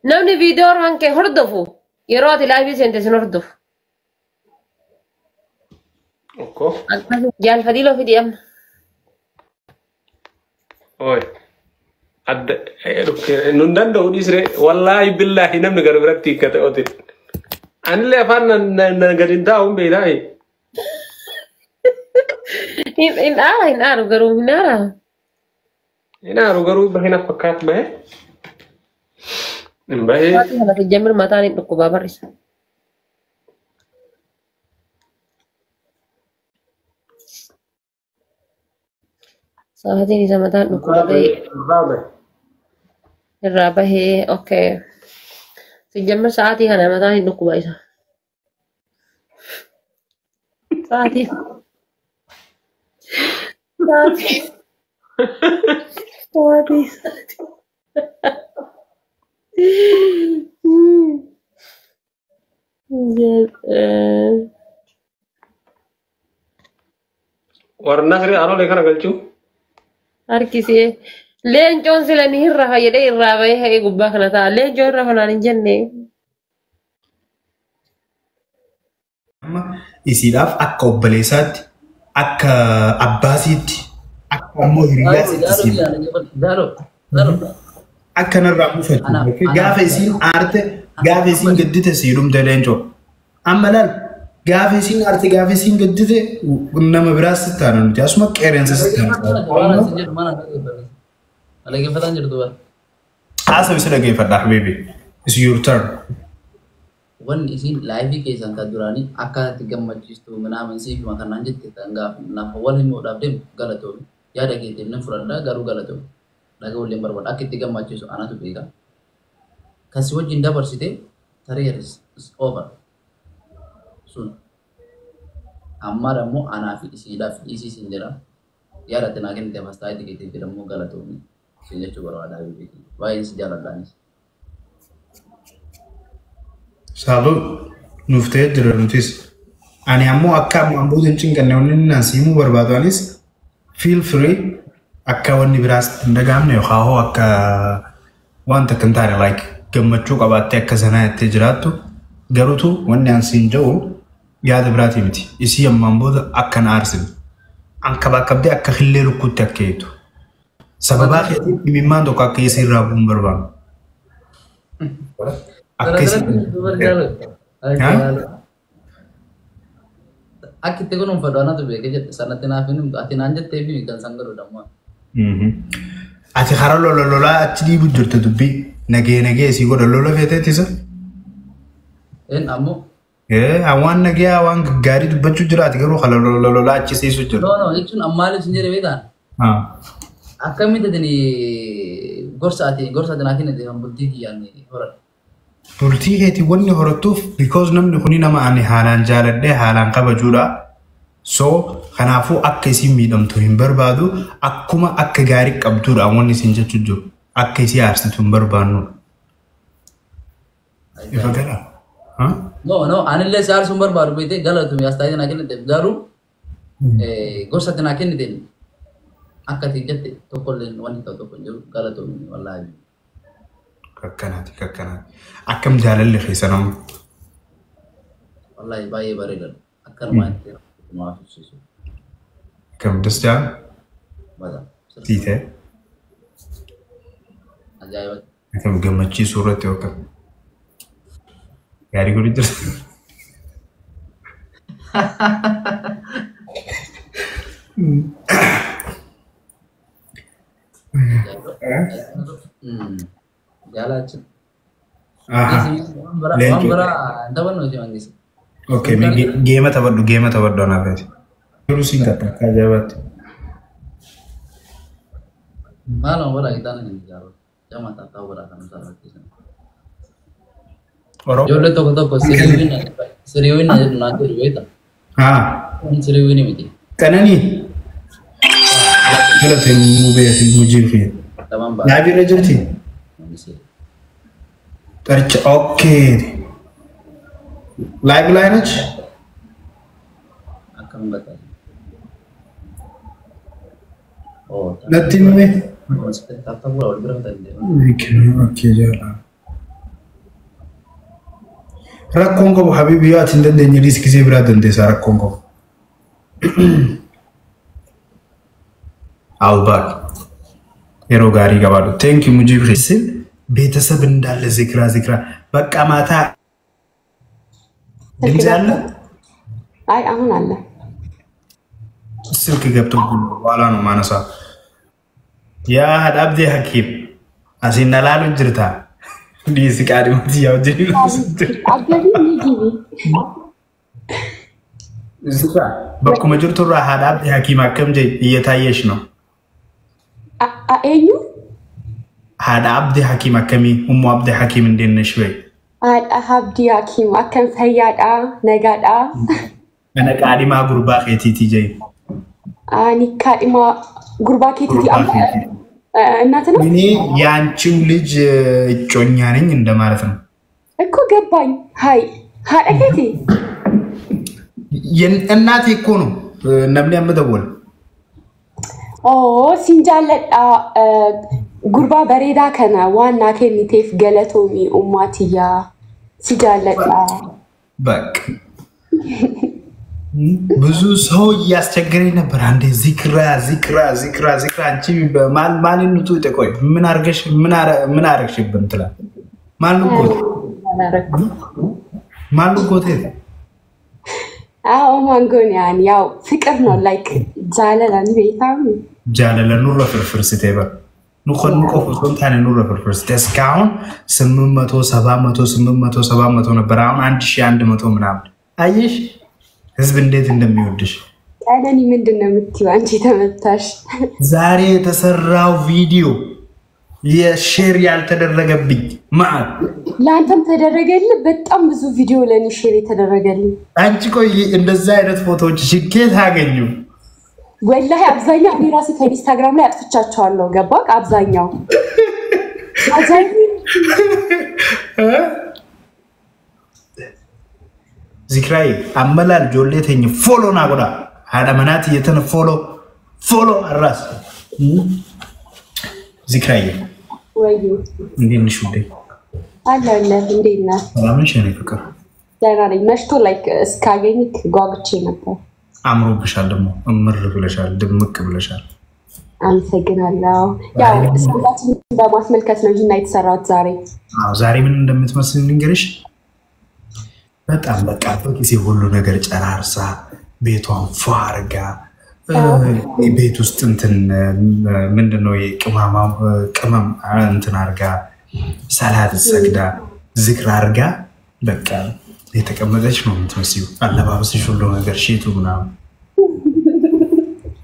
namni viidiyoo ormaan kee hordofu yeroo ati laayivii seente sin hordofu. Jaalfadiloo fidi amma. Oi. Adda nun danda'u dhiisre wallaahi billaahi namni gara biratti hiikkate ooti. Anillee afaan na gadi hin taa'u hin beeknaa. Hin aaru garuu hin aaraa. Hin aaru garuu bahina fakkaatu bahee. Hin bahee. Waatii kana sijjamir mataan hin dhukkubaa barrisa. Sa'aatiin isa mataan dhukkuba bahee. Irraa bahee okay. Sijjamir sa'aatii kana mataan hin dhukkuba isa. Sa'aatii. Sa'aatii. Sa'aatii. Warna sri aro lekana galchu. Harkisee leencoon sila ni irra fayyadee irraa bahee haqee gubbaa kana ta'a. Leencoon irra fanaan hin jenne. Isiidhaaf akka obboleessaatti akka abbaasiitti akka ammoo hiriyaasiitti akka narraa buufatu gaafa isiin aarte gaafa isiin gaddite siidhumte leencoo amma laal gaafa isiin aarte gaafa isiin gaddite nama biraas taana nuti asuma qeereensa haasa bisa dhageeffadha habiibi is your turn. Wan isin live keessan kan durani akka itti gammachiistu minaamin siif makanaan jette tangaaf naaf wal himuudhaaf deemu galatoomii yaada keetiin nan fudhadhaa garuu galatoomii dhagaa waliin barbaada akka itti gammachiisu anatu beeka kasi wajjin dabarsite career is over sun amma dammoo anaaf isiidhaaf isiisin jira yaada tanaa kennite fastaa itti keetiin jedhamu galatoomii sin jechuu barbaadaa beeki waa'ee si jaaladhaanis. Salu nuftee jira nutis. Ani ammoo akka ammoo hin kanne wanni nasiimu barbaadanis feel free akka wanni biraas hin dhagaamne yookaan akka wanta kan taane like gammachuu qabaattee akka sanaa itti jiraattu garuutu wanni ansiin jedhu yaada biraatii miti. Isii ammaan booda akka na aarsin. Anka bakkabdee akka hillee lukkuutti akka eetu. Sababaa keetiin dhimimmaan tokko akka isii irraa bu'uun barbaadu. Aku itu kan umpadana tuh bekerja sana tenaga ini ati nanya tapi kan sanggar udah mau. Ati harap lola acidi bujur tuh bi nage sih gua lola vete tisa. Amu. Awan nage awan gari tuh baju jerat karo kalau lola acidi sih sujud. No itu amal sendiri beda. Akam itu tadi gorsa nanti nanti ambulti kian nih orang. Bultii keetii wanni horatuuf because namni kuni nama ani haalaan jaaladhee haalaan kabajuudha. So kanaafuu akka isin miidhamtu hin barbaadu akkuma akka gaarii qabduudha wanni isin jechuu jiru. Akka isin aarsitu hin barbaannu. Ifa gala? No, anillee si aarsuun barbaadu beekte galatu yaastaa naa kennite garuu gorsa naa kennite akka ati jette tokkollee wanni ta'u tokko jiru galatu wallaahi. Kakkanati. Akkam jaalalli keessanam. Wallahi baay'ee bareeda. Akkanumatti maaf ibsisu. Kam das jaan? Bada. Tiite. Ajaa'iba. Akkam gammachiisuu irratti yookaan gaarii godhu jirta. Jalan. Okay, game tabaddu na fete. Guru singkat kajabat. Malam bola kita nih jauh. Jangan tak tahu bola kan salah kita. Jodoh toko seriuin aja nanti ruweta. Seriuin ini miti. Kanani. Kalau temu beri mujib fi. Tamam ba. Nabi rajulti. Okay. Live lineage? Akan batal. Oh, nothing me. Tata bola berapa tadi? Okay, jalan. ركونكو حبيبي يا تندن انجليز كزي براد اندي ساركونكو አልባክ የሮ ጋሪ ገባሉ ቴንክ ዩ ሙጂብ ሪስል ቤተሰብ እንዳለ ዚክራ በቃ ማታ ድምጽ አለ አይ አሁን አለ ስልክ ገብቶ በኋላ ነው ማነሳ ያ አብዲ ሐኪም አሲናላሉ ጅርታ ዲስ ቃዲሞት ያው ጅሪ አብዲ ኒጂቢ ዝራ በኩመ ጅርቱ ራሃድ አብዲ ሐኪም አከም ጀ እየታየሽ ነው አዩ هذا عبد حكيم أكمي أم عبد حكيم ندين شوي هذا عبد حكيم أكم فياد نجاد أنا قاعد ما غربا كتيتي جاي أنا قاعد ما غربا كتيتي ناتنا مني يانشو لج جونيانين عندما رثنا أكو جبان هاي أكيد الناتي يكونوا نبني أمدول سنجالت غربا بريدا كنا وانا كني تيف غلطومي اماتيا سجالت بك ብዙ ሰው ያስቸገረኝ ነበር አንዴ ዚክራ አንቺ ማንነቱ ተቆይ ምን አረግሽብን ትላል ማን ጎቴ አዎ ማንጎኒያን ያው ፍቅር ነው ላይክ ጃለላን ቤታም ጃለላን ኑሮ ፍርፍር ስተይባ ንኮን ንቆፍ ሶንታን ኑሮ ፍርፍር ስተስካውን 800 700 800 700 ነበር አሁን 1100 ምናምን አይሽ ህዝብ እንዴት እንደሚወድሽ ታዲያ ምንድነው የምትይው አንቺ ተመታሽ ዛሬ የተሰራው ቪዲዮ የሼር ያልተደረገብኝ ማን ላንተም ተደረገልኝ በጣም ብዙ ቪዲዮ ለኔ ሼር የተደረገልኝ አንቺ ቆይ እንደዛ አይነት ፎቶዎች ሽኬት አገኙ ወላሂ አብዛኛው እኔ ራሴ ከኢንስታግራም ላይ አጥፍቻቸዋለሁ ገባክ አብዛኛው ዚክራይ አመላል ጆሌተኝ ፎሎ ናጎዳ አዳመናት የተነ ፎሎ አራስ ዚክራይ ወይ እንዴት ነሽ ውዴ አላለ እንዴት ነህ ሰላምሽ እኔ ፍቅር ደህና ነኝ መሽቶ ላይክ እስካገኝክ ጓጉቼ ነበር አምሮብሻል ደግሞ እምር ብለሻል ድምቅ ብለሻል አመሰግናለሁ ያው ሰላታችን በማስመልከት ነው ይሄን የተሰራው ዛሬ ምን እንደምትመስል ንገርሽ በጣም በቃ በጊዜ ሁሉ ነገር ጨራርሳ ቤቷን ፏርጋ ቤት ውስጥ እንትን ምንድነው ቅመም እንትን አርጋ ሰላት ሰግዳ ዝክር አርጋ በቃ የተቀመጠች ነው የምትመስዩ አለባበስሽ ሁሉ ነገር ሺቱ ምናምን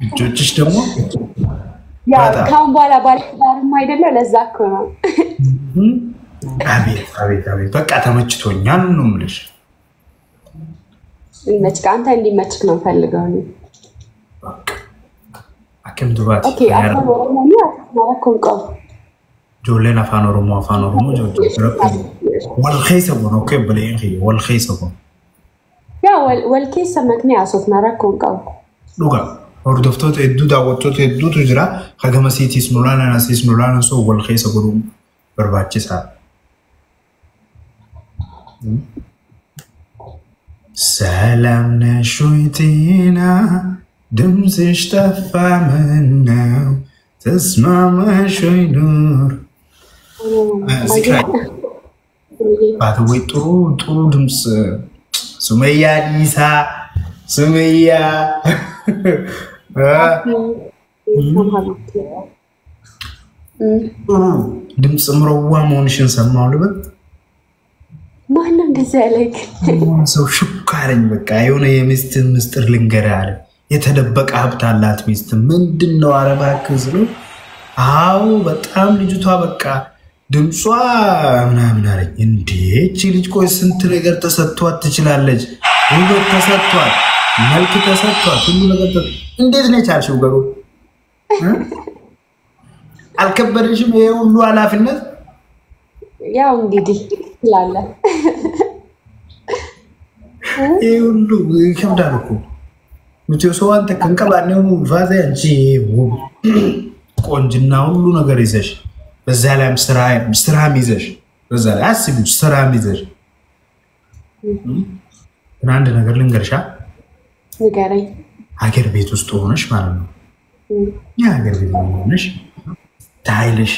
እጆችሽ ደግሞ ያ ካም ባላ ባልዳርም አይደለ ለዛ እኮ ነው አቤት በቃ ተመችቶኛል ነው ምልሽ እንመጭ አንተ እንዲመጭክ ነው ፈልገው ነው አከም ዱባት ኦኬ አፋን ኦሮሞኛ ማራኮንቆ جولنا فانو رومو جو والخيسة بونو كبل ينخي والخيسة بون يا والكيسة مكني عصوت مراكم قو لوغا وردفتوت ادو داوتوت ادو تجرا خاقما سيتي اسمولانا ناسي اسمولانا سو والخيسة بونو برباتشي سا سلام نشويتينا دمزش تفا مناو تسمع ما شوي نور بعد طول دمس سمية ليسا سمية دمس مروة مونشن سمعوا لبا ما أنا نزالك سو شكرا بك عيونا يمستن مستر لنقرار የተደበቀ ሀብት አላት ሚስት ምንድነው አረባክ ዝሉ አው በጣም ልጅቷ በቃ ድምጿ ምናምን አለኝ እንዴ እቺ ልጅ ቆይ ስንት ነገር ተሰጥቷት ትችላለች ውበት ተሰጥቷት መልክ ተሰጥቷት ሁሉ ነገር እንዴት ነው የቻልሽው ገሩ አልከበደሽም ይሄ ሁሉ ኃላፊነት ያው እንግዲህ ይላል ይሄ ሁሉ ይከብዳል እኮ ምትዩሶዋን ተከንቀባኔው ፋዘ አንቺ ቆንጅና ሁሉ ነገር ይዘሽ በዛ ላይም ስራ ይዘሽ በዛ ላይ አስቡ ስራ ይዘሽ አንድ ነገር ልንገርሻ ንገረኝ ሀገር ቤት ውስጥ ሆነሽ ማለት ነው የሀገር ቤት ሆነሽ ታይልሽ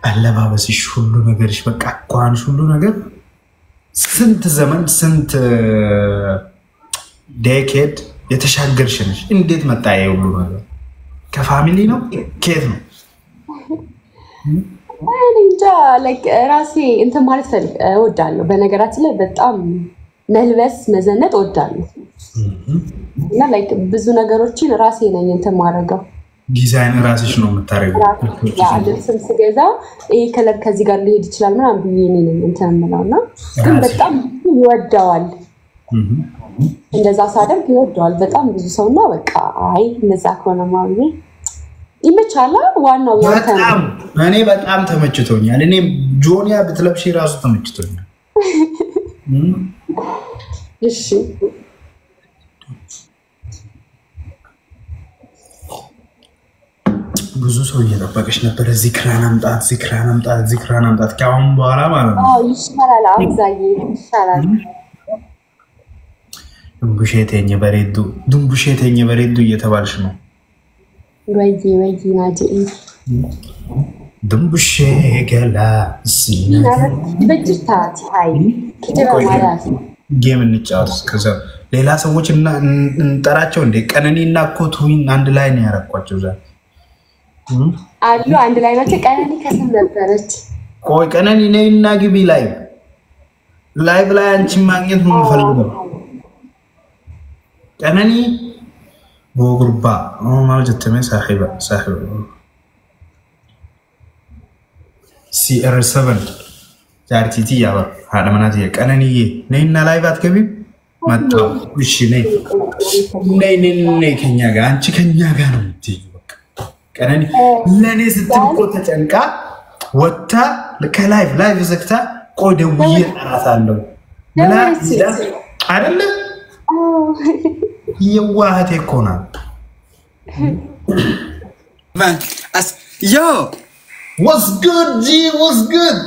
አለባበስሽ ሁሉ ነገርሽ በቃ ቋንሽ ሁሉ ነገር ስንት ዘመን ስንት ዴኬድ የተሻገርሽ ነሽ እንዴት መጣ ሁሉ ነገር ከፋሚሊ ነው ከየት ነው እንጃ ላይክ ራሴ እንትን ማለት ፈልግ እወዳለሁ በነገራችን ላይ በጣም መልበስ መዘነጥ እወዳለሁ እና ላይክ ብዙ ነገሮችን ራሴ ነኝ እንትን ማድረገው ዲዛይን ራስሽ ነው የምታረገው ያ ልብስም ስገዛ ይሄ ከለር ከዚህ ጋር ሊሄድ ይችላል ምናምን ብዬ እኔ ነኝ እንትን የምለውና ግን በጣም ይወደዋል እንደዛ ሳደርግ ይወደዋል በጣም ብዙ ሰውና በቃ አይ እንደዛ ከሆነ ማለት ይመቻላ ዋናው በጣም እኔ በጣም ተመችቶኛል እኔ ጆኒያ ብትለብሺ ራሱ ተመችቶኛል እሺ ብዙ ሰው እየጠበቀሽ ነበር ዚክራን አምጣት ከአሁን በኋላ ማለት ነው አዎ ይሻላል አብዛዬ ይሻላል ዱንቡሼቴኝ በሬዱ እየተባልሽ ነው ወይ ናጂ ዱንቡሼ ገላ ሲና በጅታት ሃይ ከጀራ ማለት ጌም እንጫወት ከዛ ሌላ ሰዎች እንጠራቸው እንደ ቀነኒና ኮቱዊን አንድ ላይ ነው ያረኳቸው ዛሬ አሉ አንድ ላይ ነው ቀነኒ ከስም ነበረች ቆይ ቀነኒ ነይና ግቢ ላይቭ ላይ አንቺ ማግኘት ነው የምፈልገው ቀነኒ ቦግሩባ ማለት ተመ ሳሂባ CR7 ጃርቲቲ ያበር አለማናት የቀነኒ ነይና ላይቭ አትገቢ መጣ እሺ ነይ ከኛ ጋር አንቺ ከኛ ጋር ነው የምትይው በቃ ቀነኒ ለኔ ስትቆ ተጨንቃ ወጣ ከላይቭ ዘግታ ቆይ ደውዬ እጠራታለሁ እና አይደለ የዋህቴ እኮ ናት Yo! What's good, G? What's good?